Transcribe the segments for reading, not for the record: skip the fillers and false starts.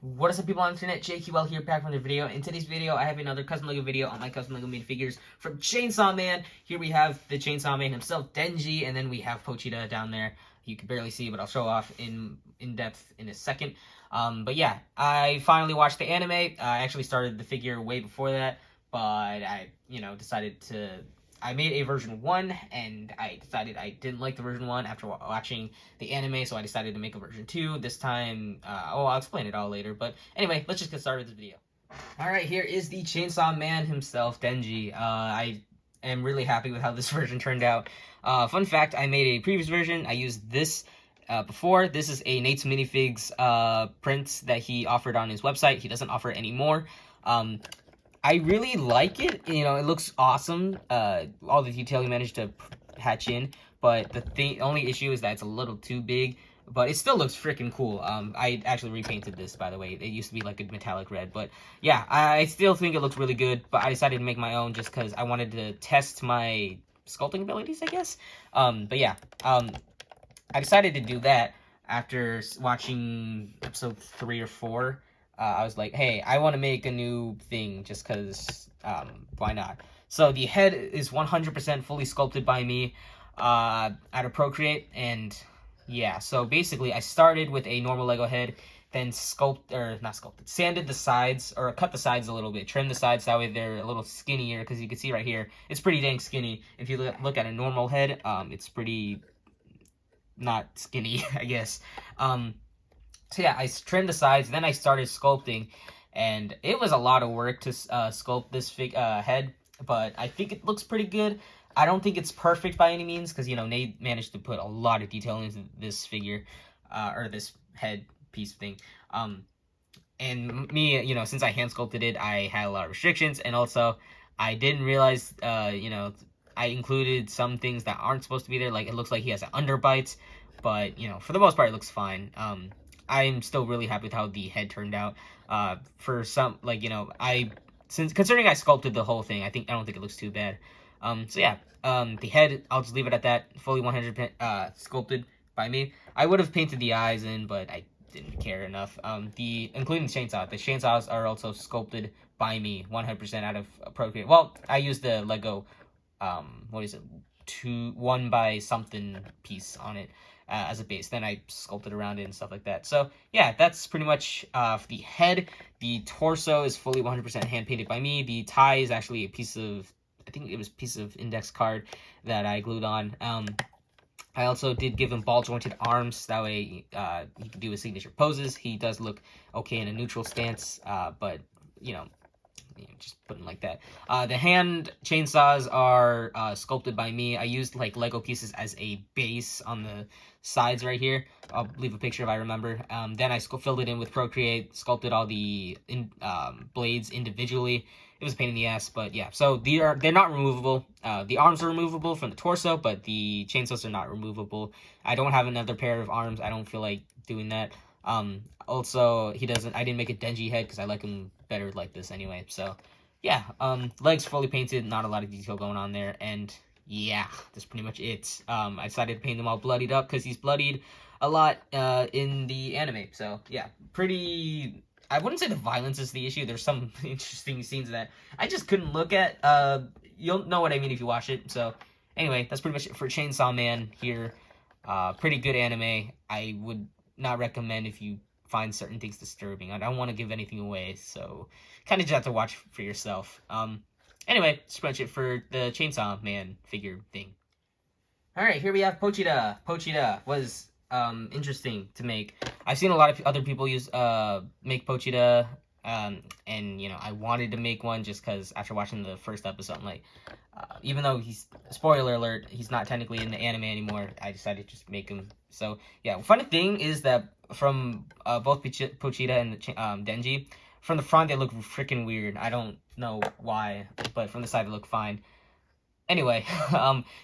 What is up, people on the internet? JQL here, back from the video. In today's video, I have another custom LEGO video on my custom LEGO made figures from Chainsaw Man. Here we have the Chainsaw Man himself, Denji, and then we have Pochita down there. You can barely see, but I'll show off in depth in a second. But yeah, I finally watched the anime. I actually started the figure way before that, but I, decided to... I made a version 1, and I decided I didn't like the version 1 after watching the anime, so I decided to make a version 2. This time, I'll explain it all later, but anyway, let's just get started with this video. Alright, here is the Chainsaw Man himself, Denji. I am really happy with how this version turned out. Fun fact, I made a previous version. I used this before. This is a Nate's Minifigs print that he offered on his website. He doesn't offer it anymore. I really like it. It looks awesome. All the detail he managed to hatch in, but the only issue is that it's a little too big. But it still looks freaking cool. I actually repainted this, by the way. It used to be like a metallic red, but yeah, I still think it looks really good. But I decided to make my own just because I wanted to test my sculpting abilities, I guess. But yeah, I decided to do that after watching episode 3 or 4. I was like, hey, I want to make a new thing just because, why not? So the head is 100% fully sculpted by me out of Procreate, and yeah, so basically I started with a normal Lego head, then sanded the sides, or cut the sides a little bit, trimmed the sides, that way they're a little skinnier, because you can see right here, it's pretty dang skinny. If you look at a normal head, it's pretty not skinny, I guess. So yeah, I trimmed the sides, then I started sculpting, and it was a lot of work to sculpt this head, but I think it looks pretty good. I don't think it's perfect by any means, because, Nate managed to put a lot of detail into this figure, or this head piece thing. And me, since I hand sculpted it, I had a lot of restrictions, and also, I didn't realize, I included some things that aren't supposed to be there, like it looks like he has an underbite, but, for the most part, it looks fine. I'm still really happy with how the head turned out. For some, considering I sculpted the whole thing, I don't think it looks too bad. So yeah, the head, I'll just leave it at that, fully 100% sculpted by me. I would have painted the eyes in, but I didn't care enough. Including the chainsaws are also sculpted by me, 100% out of Procreate. Well, I used the Lego, 1 by something piece on it. As a base, then I sculpted around it and stuff like that. So yeah, that's pretty much the head. The torso is fully 100% hand painted by me. The tie is actually a piece of, I think it was a piece of index card that I glued on. I also did give him ball jointed arms, that way he can do his signature poses. He does look okay in a neutral stance, but just putting like that. The hand chainsaws are sculpted by me. I used like Lego pieces as a base on the sides right here. I'll leave a picture if I remember. Then I filled it in with Procreate, sculpted all the blades individually. It was a pain in the ass, but yeah. So they're not removable. The arms are removable from the torso, but the chainsaws are not removable. I don't have another pair of arms. I don't feel like doing that. Also, I didn't make a Denji head because I like him better like this anyway. So yeah, legs fully painted, not a lot of detail going on there, and yeah, that's pretty much it. I decided to paint him all bloodied up because he's bloodied a lot in the anime. So yeah, I wouldn't say the violence is the issue. There's some interesting scenes that I just couldn't look at. You'll know what I mean if you watch it. So anyway, that's pretty much it for Chainsaw Man here. Pretty good anime. I would not recommend if you find certain things disturbing. I don't want to give anything away, so kind of just have to watch for yourself. Anyway, that's pretty much it for the Chainsaw Man figure thing. Alright, here we have Pochita. Pochita was interesting to make. I've seen a lot of other people make Pochita, and I wanted to make one just because after watching the first episode, I'm like, even though spoiler alert, he's not technically in the anime anymore, I decided to just make him. So yeah, funny thing is that from both Pochita and Denji, from the front they look freaking weird. I don't know why, but from the side they look fine. Anyway,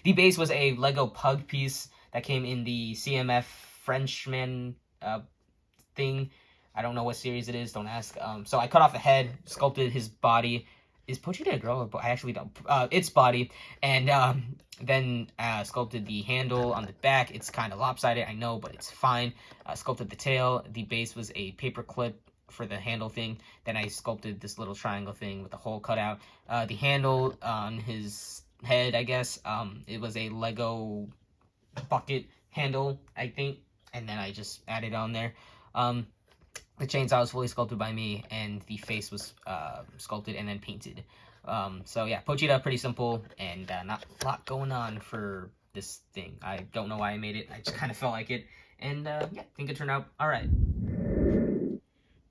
the base was a Lego Pug piece that came in the CMF Frenchman thing. I don't know what series it is, don't ask. So I cut off the head, sculpted his body. Is Pochita a girl? I actually don't. Its body, and then sculpted the handle on the back. It's kind of lopsided, I know, but it's fine. Sculpted the tail. The base was a paperclip for the handle thing. Then I sculpted this little triangle thing with the hole cut out. The handle on his head, I guess, it was a Lego bucket handle, I think, and then I just added on there. The chainsaw was fully sculpted by me, and the face was sculpted and then painted. So yeah, Pochita, pretty simple, and not a lot going on for this thing. I don't know why I made it. I just kind of felt like it, and yeah, I think it turned out all right.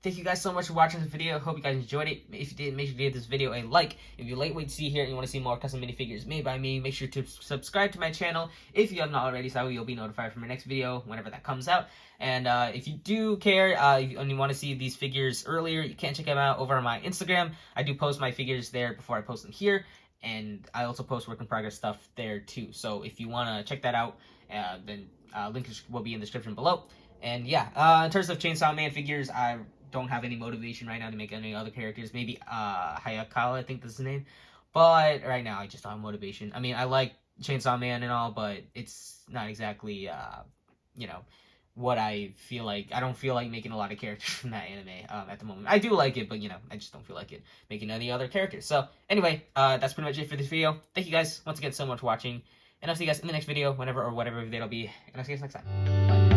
Thank you guys so much for watching this video. Hope you guys enjoyed it. If you did, make sure to give this video a like. If you like what you see here and you want to see more custom minifigures made by me, make sure to subscribe to my channel if you have not already, so you'll be notified from my next video whenever that comes out. And if you do care and you want to see these figures earlier, you can check them out over on my Instagram. I do post my figures there before I post them here, and I also post work in progress stuff there too. So if you want to check that out, then link will be in the description below. And yeah, in terms of Chainsaw Man figures, I don't have any motivation right now to make any other characters. Maybe Hayakawa, I think that's his name. But right now, I just don't have motivation. I mean, I like Chainsaw Man and all, but it's not exactly, you know, what I feel like. I don't feel like making a lot of characters from that anime at the moment. I do like it, but, you know, I just don't feel like it making any other characters. So, anyway, that's pretty much it for this video. Thank you guys once again so much for watching. And I'll see you guys in the next video, whenever or whatever video it'll be. And I'll see you guys next time. Bye.